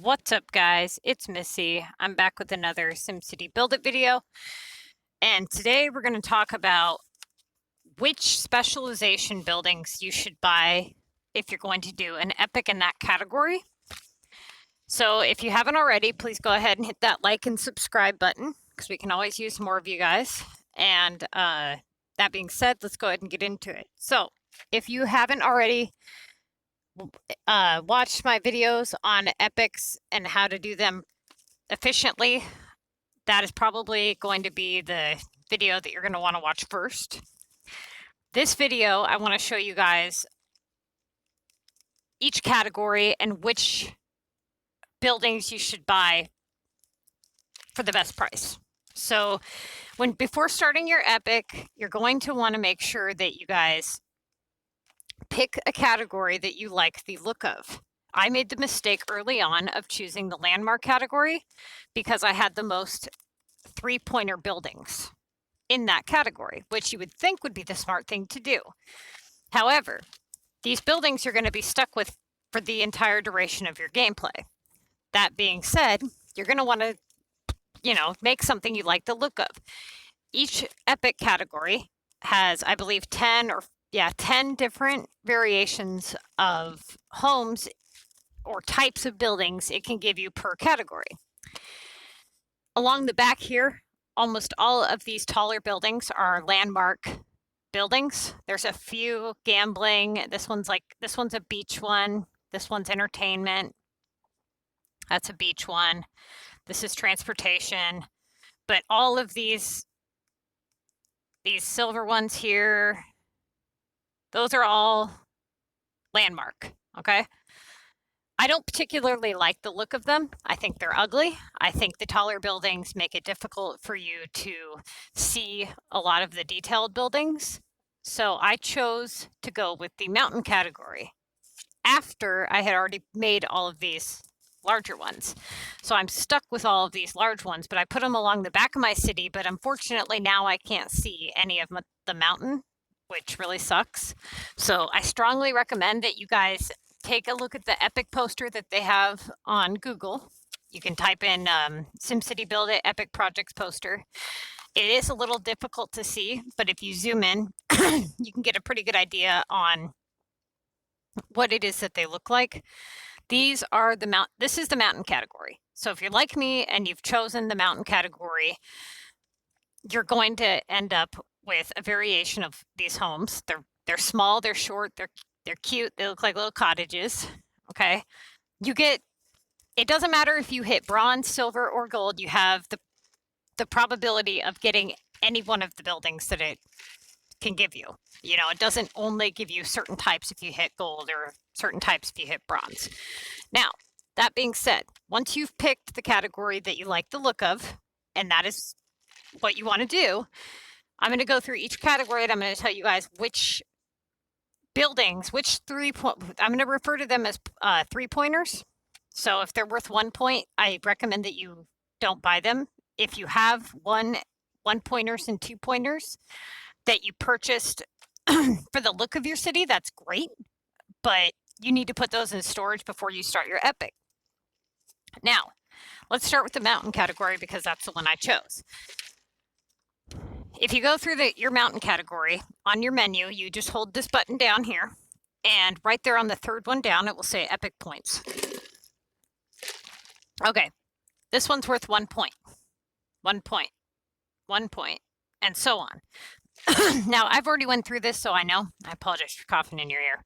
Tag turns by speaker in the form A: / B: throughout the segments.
A: What's up, guys? It's Missy. I'm back with another SimCity Build It video. And today we're going to talk about which specialization buildings you should buy if you're going to do an epic in that category. So if you haven't already, please go ahead and hit that like and subscribe button because we can always use more of you guys. And that being said, let's go ahead and get into it. So if you haven't already watched my videos on epics and how to do them efficiently, that is probably going to be the video that you're going to want to watch first. This video, I want to show you guys each category and which buildings you should buy for the best price. So before starting your epic, you're going to want to make sure that you guys pick a category that you like the look of. I made the mistake early on of choosing the landmark category because I had the most three-pointer buildings in that category, which you would think would be the smart thing to do. However, these buildings you're going to be stuck with for the entire duration of your gameplay. That being said, you're going to want to, make something you like the look of. Each epic category has, I believe, 10 different variations of homes or types of buildings it can give you per category. Along the back here, almost all of these taller buildings are landmark buildings. There's a few gambling. This one's a beach one. This one's entertainment. That's a beach one. This is transportation. But all of these silver ones here, those are all landmark, okay? I don't particularly like the look of them. I think they're ugly. I think the taller buildings make it difficult for you to see a lot of the detailed buildings. So I chose to go with the mountain category after I had already made all of these larger ones. So I'm stuck with all of these large ones, but I put them along the back of my city, but unfortunately now I can't see any of the mountain, which really sucks. So I strongly recommend that you guys take a look at the epic poster that they have on Google. You can type in SimCity Build It Epic Projects poster. It is a little difficult to see, but if you zoom in, you can get a pretty good idea on what it is that they look like. These are this is the mountain category. So if you're like me and you've chosen the mountain category, you're going to end up with a variation of these homes. They're small, they're short, they're cute, they look like little cottages. Okay. It doesn't matter if you hit bronze, silver, or gold, you have the probability of getting any one of the buildings that it can give you. It doesn't only give you certain types if you hit gold or certain types if you hit bronze. Now, that being said, once you've picked the category that you like the look of, and that is what you want to do, I'm going to go through each category and I'm going to tell you guys which buildings, I'm going to refer to them as 3-pointers. So if they're worth 1 point, I recommend that you don't buy them. If you have 1-pointers and 2-pointers that you purchased for the look of your city, that's great, but you need to put those in storage before you start your epic. Now, let's start with the mountain category because that's the one I chose. If you go through your mountain category on your menu, you just hold this button down here, and right there on the third one down, it will say epic points. Okay, this one's worth 1 point, 1 point, 1 point, and so on. Now, I've already went through this, so I know. I apologize for coughing in your ear.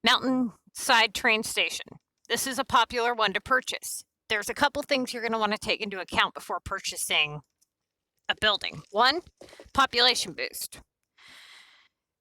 A: Mountainside train station. This is a popular one to purchase. There's a couple things you're going to want to take into account before purchasing a building. One, population boost.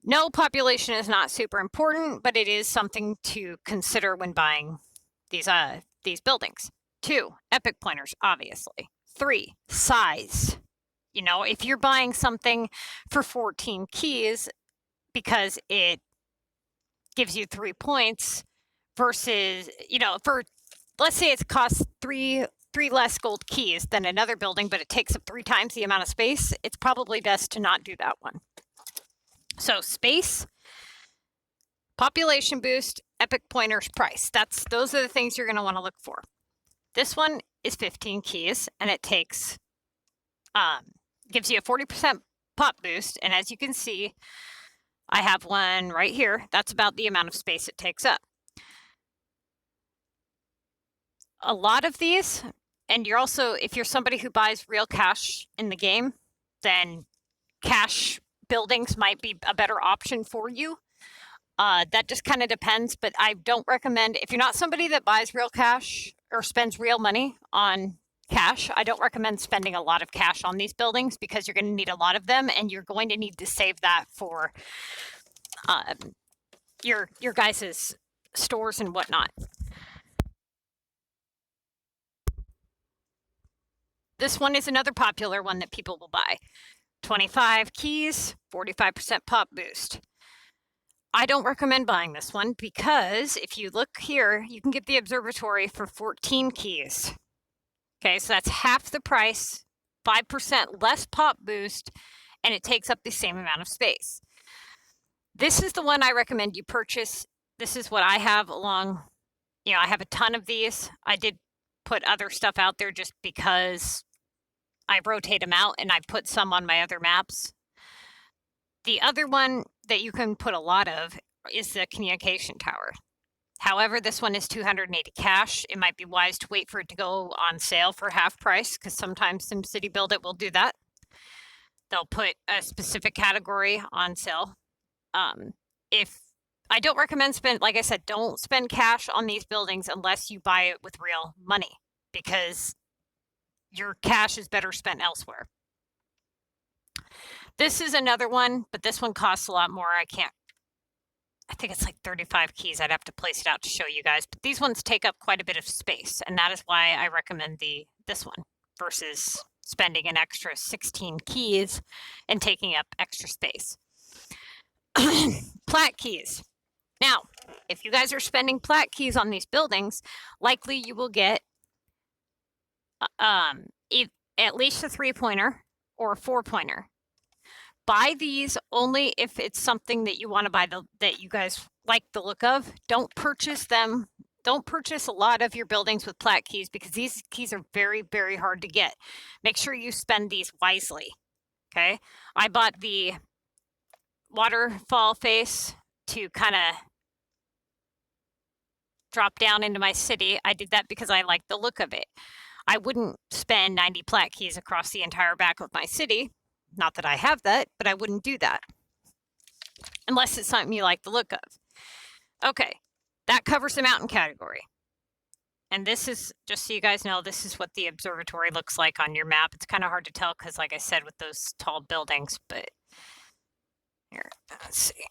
A: No, population is not super important, but it is something to consider when buying these buildings. 2, epic pointers, obviously. 3, size. If you're buying something for 14 keys because it gives you 3 points versus, let's say it costs three less gold keys than another building, but it takes up 3 times the amount of space, it's probably best to not do that one. So space, population boost, Epic Pointer's price. Those are the things you're going to want to look for. This one is 15 keys, and it takes gives you a 40% pop boost. And as you can see, I have one right here. That's about the amount of space it takes up. A lot of these, and you're also, if you're somebody who buys real cash in the game, then cash buildings might be a better option for you. That just kind of depends, but I don't recommend, if you're not somebody that buys real cash or spends real money on cash, I don't recommend spending a lot of cash on these buildings because you're going to need a lot of them, and you're going to need to save that for your guys' stores and whatnot. This one is another popular one that people will buy. 25 keys, 45% pop boost. I don't recommend buying this one because if you look here, you can get the observatory for 14 keys. Okay, so that's half the price, 5% less pop boost, and it takes up the same amount of space. This is the one I recommend you purchase. This is what I have along, I have a ton of these. I did put other stuff out there just because I rotate them out, and I put some on my other maps. The other one that you can put a lot of is the communication tower. However, this one is 280 cash. It might be wise to wait for it to go on sale for half price because sometimes SimCity Build It will do that. They'll put a specific category on sale. If I don't recommend like I said, don't spend cash on these buildings unless you buy it with real money because your cash is better spent elsewhere. This is another one, but this one costs a lot more. I think it's like 35 keys. I'd have to place it out to show you guys, but these ones take up quite a bit of space, and that is why I recommend this one versus spending an extra 16 keys and taking up extra space. Plat keys. Now, if you guys are spending plat keys on these buildings, likely you will get at least a 3-pointer or a 4-pointer. Buy these only if it's something that you want to buy that you guys like the look of. Don't purchase them. Don't purchase a lot of your buildings with plat keys because these keys are very, very hard to get. Make sure you spend these wisely. Okay. I bought the waterfall face to kind of drop down into my city. I did that because I like the look of it. I wouldn't spend 90 plat keys across the entire back of my city. Not that I have that, but I wouldn't do that unless it's something you like the look of. Okay, that covers the mountain category. And this is, just so you guys know, this is what the observatory looks like on your map. It's kind of hard to tell because, like I said, with those tall buildings, but here, let's see.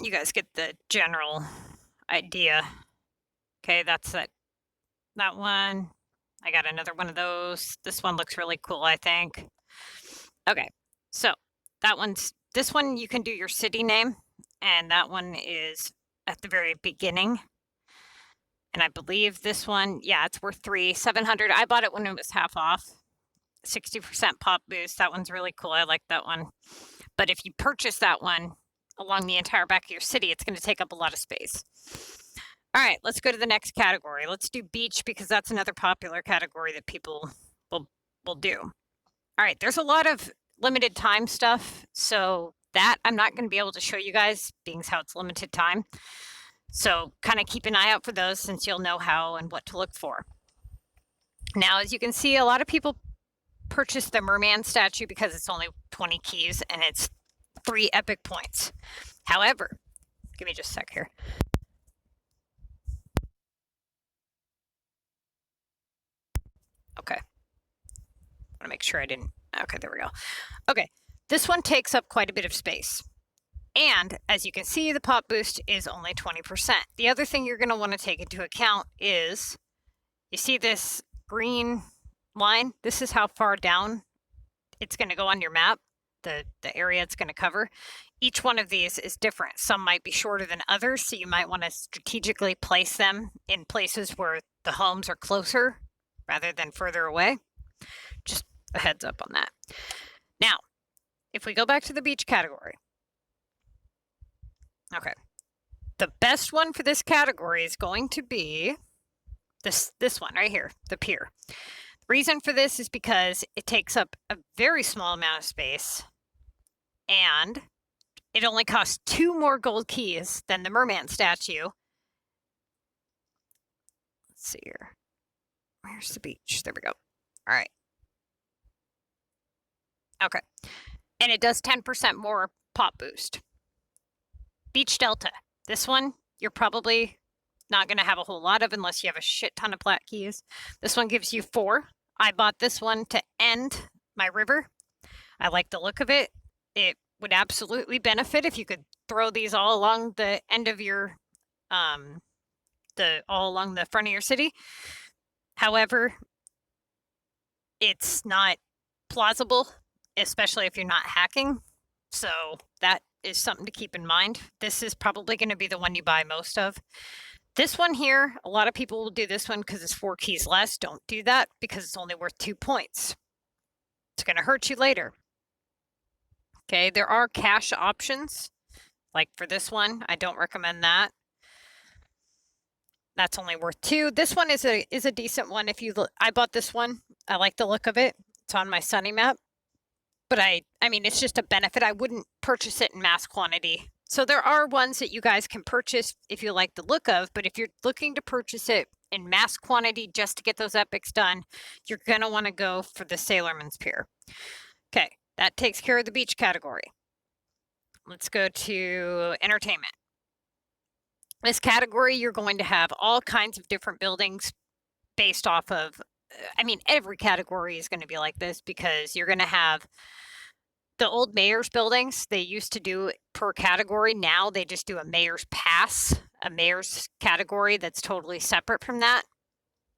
A: You guys get the general idea. Okay, that's that one. I got another one of those. This one looks really cool, I think. Okay, so this one you can do your city name, and that one is at the very beginning. And I believe this one, yeah, it's worth $700. I bought it when it was half off, 60% pop boost. That one's really cool. I like that one. But if you purchase that one along the entire back of your city, it's going to take up a lot of space. All right, let's go to the next category. Let's do beach because that's another popular category that people will do. All right, there's a lot of limited time stuff, so that I'm not going to be able to show you guys, being how it's limited time. So kind of keep an eye out for those since you'll know how and what to look for. Now, as you can see, a lot of people purchase the merman statue because it's only 20 keys and it's 3 epic points. However, give me just a sec here. Okay. I want to make sure I didn't. Okay, there we go. Okay, this one takes up quite a bit of space. And as you can see, the pop boost is only 20%. The other thing you're going to want to take into account is, you see this green line? This is how far down it's going to go on your map, the area it's going to cover. Each one of these is different. Some might be shorter than others, so you might want to strategically place them in places where the homes are closer rather than further away. Just a heads up on that. Now, if we go back to the beach category. Okay. The best one for this category is going to be this one right here, the pier. The reason for this is because it takes up a very small amount of space and it only costs 2 more gold keys than the merman statue. Let's see here. Where's the beach? There we go. All right. Okay. And it does 10% more pop boost. Beach Delta. This one, you're probably not going to have a whole lot of unless you have a shit ton of plat keys. This one gives you 4. I bought this one to end my river. I like the look of it. It would absolutely benefit if you could throw these all along the end of your, all along the front of your city. However, it's not plausible, especially if you're not hacking. So that is something to keep in mind. This is probably going to be the one you buy most of. This one here, a lot of people will do this one because it's 4 keys less. Don't do that because it's only worth 2 points. It's going to hurt you later. Okay, there are cash options. Like for this one, I don't recommend that. That's only worth 2. This one is a decent one. If you look, I bought this one. I like the look of it. It's on my Sunny map. But I mean, it's just a benefit. I wouldn't purchase it in mass quantity. So there are ones that you guys can purchase if you like the look of, but if you're looking to purchase it in mass quantity just to get those epics done, you're going to want to go for the Sailorman's Pier. Okay, that takes care of the beach category. Let's go to entertainment. This category, you're going to have all kinds of different buildings based off of, I mean, every category is going to be like this because you're going to have the old mayor's buildings. They used to do per category. Now they just do a mayor's pass, a mayor's category that's totally separate from that.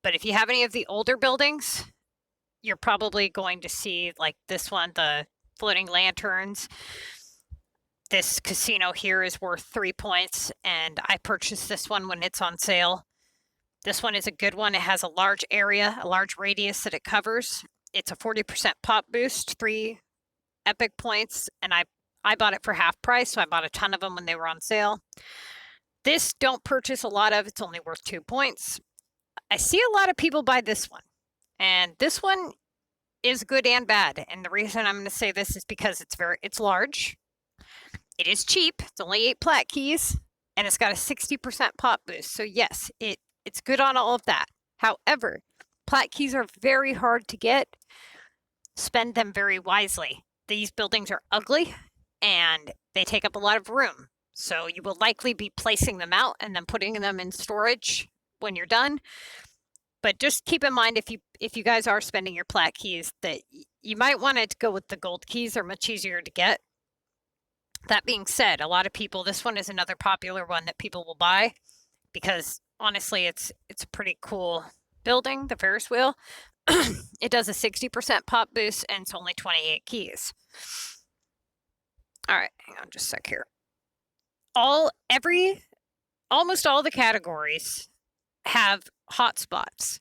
A: But if you have any of the older buildings, you're probably going to see like this one, the floating lanterns. This casino here is worth 3 points, and I purchased this one when it's on sale. This one is a good one. It has a large area, a large radius that it covers. It's a 40% pop boost, 3 epic points, and I bought it for half price, so I bought a ton of them when they were on sale. This don't purchase a lot of. It's only worth 2 points. I see a lot of people buy this one, and this one is good and bad. And the reason I'm going to say this is because it's large. It is cheap. It's only 8 plat keys, and it's got a 60% pop boost. So yes, it's good on all of that. However, plat keys are very hard to get. Spend them very wisely. These buildings are ugly and they take up a lot of room. So you will likely be placing them out and then putting them in storage when you're done. But just keep in mind if you guys are spending your plat keys that you might want to go with the gold keys. They're much easier to get. That being said, a lot of people, this one is another popular one that people will buy because honestly, it's a pretty cool building, the Ferris wheel. It does a 60% pop boost and it's only 28 keys. All right, hang on just a sec here. Almost all the categories have hotspots.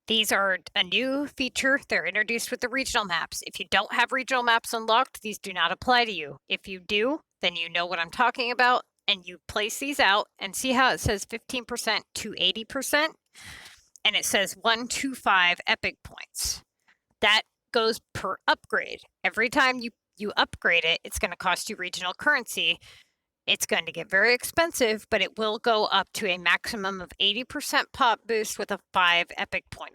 A: These are a new feature. They're introduced with the regional maps. If you don't have regional maps unlocked, these do not apply to you. If you do, then you know what I'm talking about, and you place these out and see how it says 15% to 80%, and it says 125 epic points. That goes per upgrade. Every time you upgrade it, it's going to cost you regional currency. It's going to get very expensive, but it will go up to a maximum of 80% pop boost with a 5 epic pointer.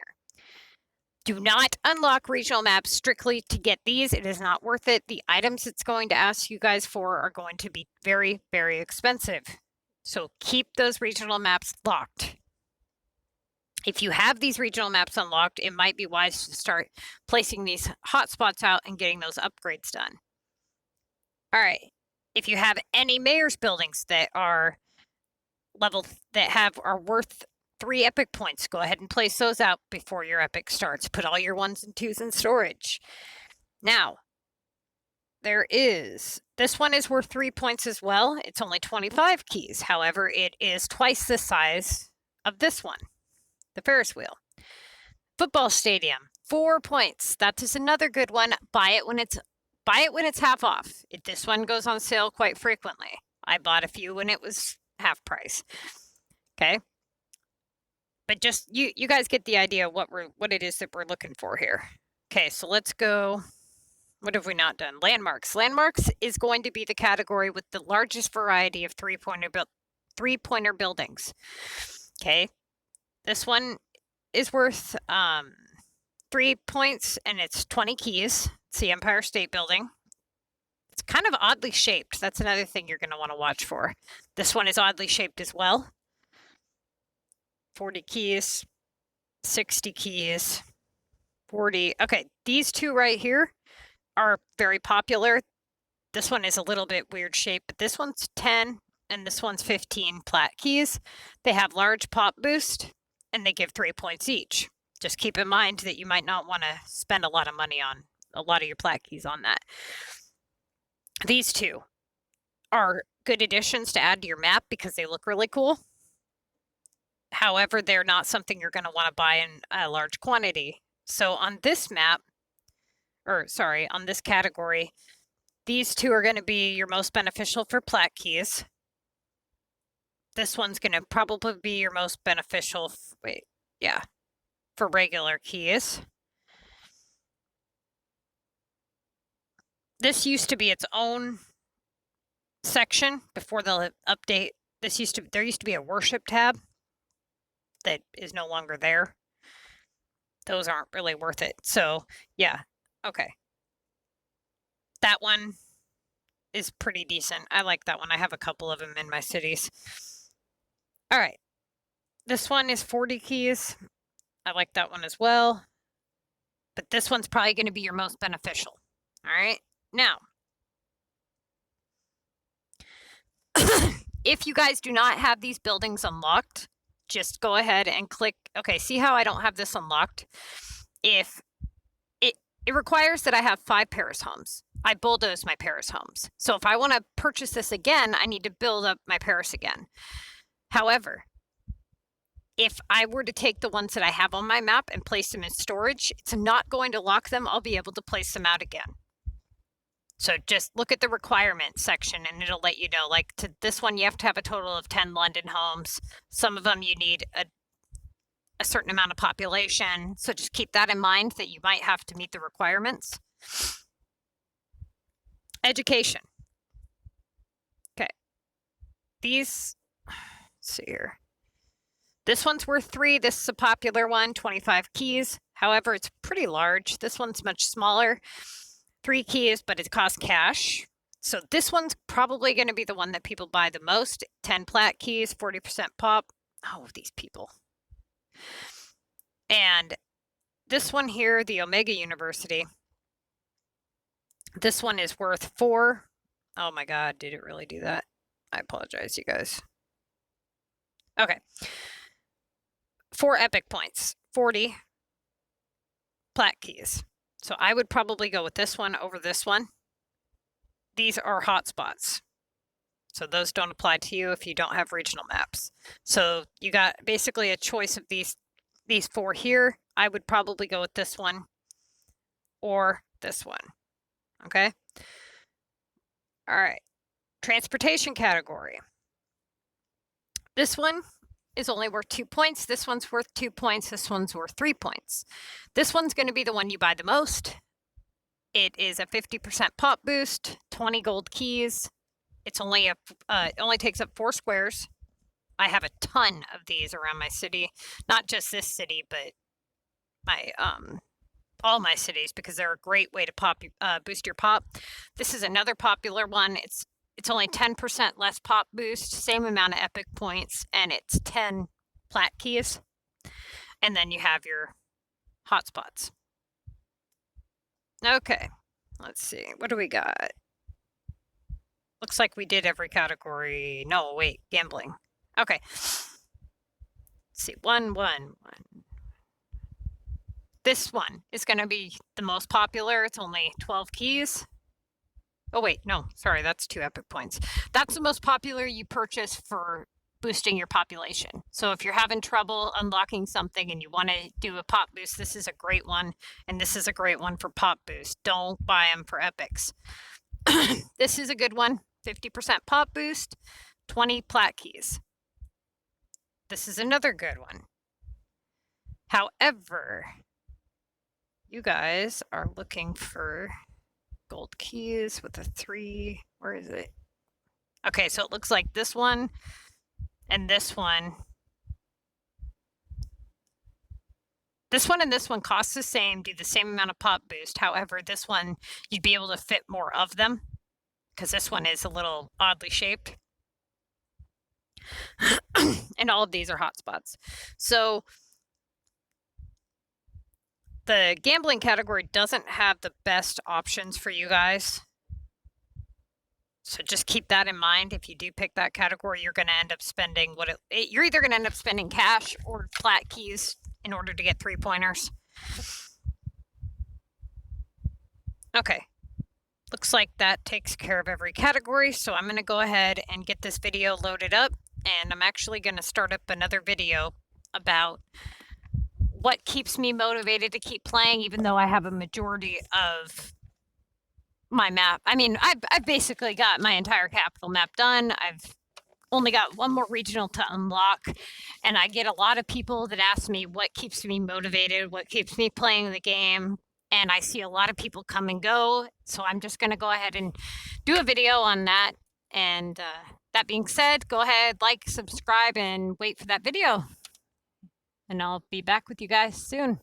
A: Do not unlock regional maps strictly to get these. It is not worth it. The items it's going to ask you guys for are going to be very, very expensive. So keep those regional maps locked. If you have these regional maps unlocked, it might be wise to start placing these hotspots out and getting those upgrades done. All right. If you have any mayor's buildings that are are worth 3 epic points, go ahead and place those out before your epic starts. Put all your 1s and 2s in storage. Now, this one is worth 3 points as well. It's only 25 keys. However, it is twice the size of this one, the Ferris wheel. Football stadium, 4 points. That is another good one. Buy it when it's half off. This one goes on sale quite frequently. I bought a few when it was half price. Okay. But just you guys get the idea of what it is that we're looking for here. Okay, so let's go. What have we not done? Landmarks. Landmarks is going to be the category with the largest variety of three-pointer buildings. Okay, this one is worth 3 points, and it's 20 keys. It's the Empire State Building. It's kind of oddly shaped. That's another thing you're going to want to watch for. This one is oddly shaped as well. 40 keys, 60 keys, 40. Okay, these two right here are very popular. This one is a little bit weird shape, but this one's 10 and this one's 15 plat keys. They have large pop boost and they give 3 points each. Just keep in mind that you might not want to spend a lot of money on a lot of your plat keys on that. These two are good additions to add to your map because they look really cool. However, they're not something you're going to want to buy in a large quantity. So on this map, on this category, these two are going to be your most beneficial for plat keys. This one's going to probably be your most beneficial, for regular keys. This used to be its own section before the update. There used to be a worship tab that is no longer there. Those aren't really worth it. So yeah, okay. That one is pretty decent. I like that one. I have a couple of them in my cities. All right. This one is 40 keys. I like that one as well. But this one's probably going to be your most beneficial. All right. Now, if you guys do not have these buildings unlocked, just go ahead and click. Okay, see how I don't have this unlocked? If it requires that I have 5 Paris homes. I bulldoze my Paris homes. So if I want to purchase this again, I need to build up my Paris again. However, if I were to take the ones that I have on my map and place them in storage, it's not going to lock them. I'll be able to place them out again. So just look at the requirements section and it'll let you know, like to this one, you have to have a total of 10 London homes. Some of them you need a certain amount of population. So just keep that in mind that you might have to meet the requirements. Education. Okay. Let's see here. This one's worth 3. This is a popular one, 25 keys. However, it's pretty large. This one's much smaller. 3 keys, but it costs cash. So this one's probably going to be the one that people buy the most. 10 plat keys, 40% pop. Oh, these people. And this one here, the Omega University. This one is worth 4. Oh my God, did it really do that? I apologize, you guys. Okay. 4 epic points, 40 plat keys. So I would probably go with this one over this one. These are hotspots. So those don't apply to you if you don't have regional maps. So you got basically a choice of these 4 here. I would probably go with this one or this one. Okay. All right. Transportation category. This one is only worth 2 points. This one's worth 2 points. This one's worth 3 points. This one's going to be the one you buy the most. It is a 50% pop boost, 20 gold keys. It's only it only takes up 4 squares. I have a ton of these around my city, not just this city, but my all my cities, because they're a great way to boost your pop. This is another popular one. It's only 10% less pop boost, same amount of epic points, and it's 10 plat keys. And then you have your hotspots. Okay, let's see. What do we got? Looks like we did every category. No, wait, gambling. Okay. Let's see, 1, 1, 1. This one is going to be the most popular. It's only 12 keys. Oh, wait, no, sorry, that's 2 epic points. That's the most popular you purchase for boosting your population. So if you're having trouble unlocking something and you want to do a pop boost, this is a great one. And this is a great one for pop boost. Don't buy them for epics. This is a good one. 50% pop boost, 20 plat keys. This is another good one. However, you guys are looking for gold keys with a 3. Where is it? Okay, so it looks like this one and this one. This one and this one cost the same, do the same amount of pop boost. However, this one, you'd be able to fit more of them because this one is a little oddly shaped. And all of these are hotspots. So the gambling category doesn't have the best options for you guys. So just keep that in mind. If you do pick that category, you're going to end up spending you're either going to end up spending cash or flat keys in order to get 3-pointers. Okay. Looks like that takes care of every category. So I'm going to go ahead and get this video loaded up, and I'm actually going to start up another video about what keeps me motivated to keep playing, even though I have a majority of my map. I mean, I've basically got my entire capital map done. I've only got one more regional to unlock, and I get a lot of people that ask me what keeps me motivated, what keeps me playing the game, and I see a lot of people come and go, so I'm just going to go ahead and do a video on that. And that being said, go ahead, like, subscribe, and wait for that video, and I'll be back with you guys soon.